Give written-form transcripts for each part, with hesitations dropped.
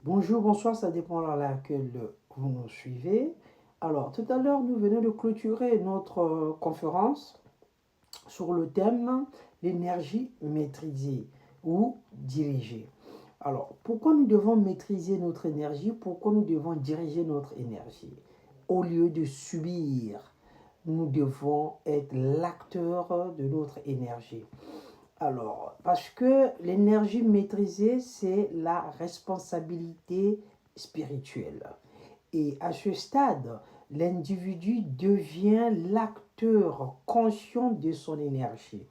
Bonjour, bonsoir, ça dépend à laquelle vous nous suivez. Alors, tout à l'heure, nous venons de clôturer notre conférence sur le thème l'énergie maîtrisée ou dirigée. Alors, pourquoi nous devons maîtriser notre énergie? Pourquoi nous devons diriger notre énergie? Au lieu de subir, nous devons être l'acteur de notre énergie. Alors, parce que l'énergie maîtrisée, c'est la responsabilité spirituelle. Et à ce stade, l'individu devient l'acteur conscient de son énergie.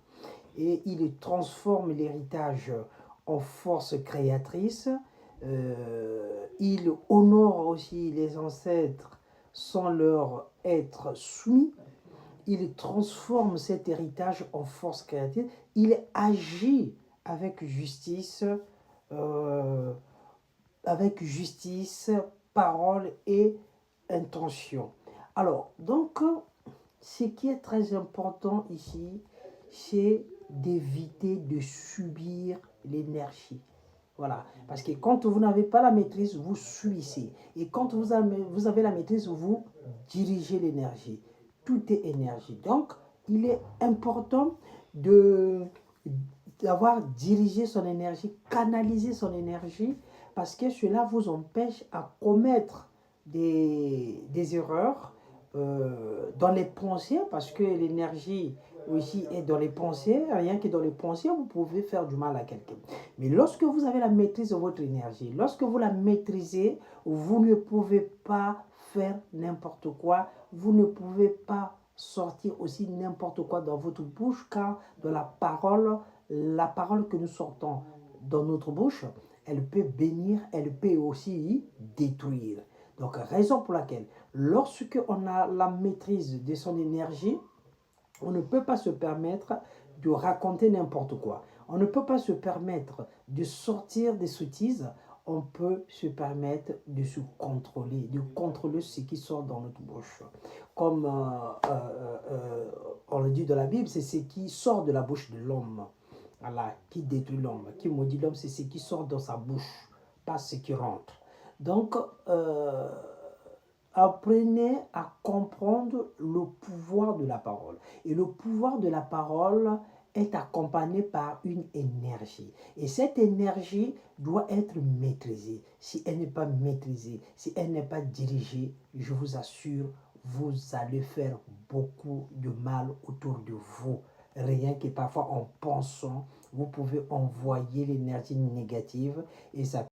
Et il transforme l'héritage en force créatrice. Il honore aussi les ancêtres sans leur être soumis. Il transforme cet héritage en force créative. Il agit avec justice, euh, parole et intention. Alors, donc, ce qui est très important ici, c'est d'éviter de subir l'énergie. Voilà. Parce que quand vous n'avez pas la maîtrise, vous subissez. Et quand vous avez la maîtrise, vous dirigez l'énergie. Tout est énergie. Donc, il est important de d'avoir dirigé son énergie, canalisé son énergie, parce que cela vous empêche à commettre des erreurs dans les pensées, parce que l'énergie aussi est dans les pensées, rien que dans les pensées, vous pouvez faire du mal à quelqu'un. Mais lorsque vous avez la maîtrise de votre énergie, lorsque vous la maîtrisez, vous ne pouvez pas faire n'importe quoi, vous ne pouvez pas sortir aussi n'importe quoi dans votre bouche, car de la parole que nous sortons dans notre bouche, elle peut bénir, elle peut aussi détruire. Donc, raison pour laquelle, lorsque on a la maîtrise de son énergie, on ne peut pas se permettre de raconter n'importe quoi. On ne peut pas se permettre de sortir des sottises. On peut se permettre de se contrôler, de contrôler ce qui sort dans notre bouche. Comme on le dit dans la Bible, c'est ce qui sort de la bouche de l'homme. Voilà, qui détruit l'homme, qui maudit l'homme, c'est ce qui sort dans sa bouche, pas ce qui rentre. Donc, apprenez à comprendre le pouvoir de la parole. Et le pouvoir de la parole est accompagné par une énergie. Et cette énergie doit être maîtrisée. Si elle n'est pas maîtrisée, si elle n'est pas dirigée, je vous assure, vous allez faire beaucoup de mal autour de vous. Rien que parfois en pensant, vous pouvez envoyer l'énergie négative et ça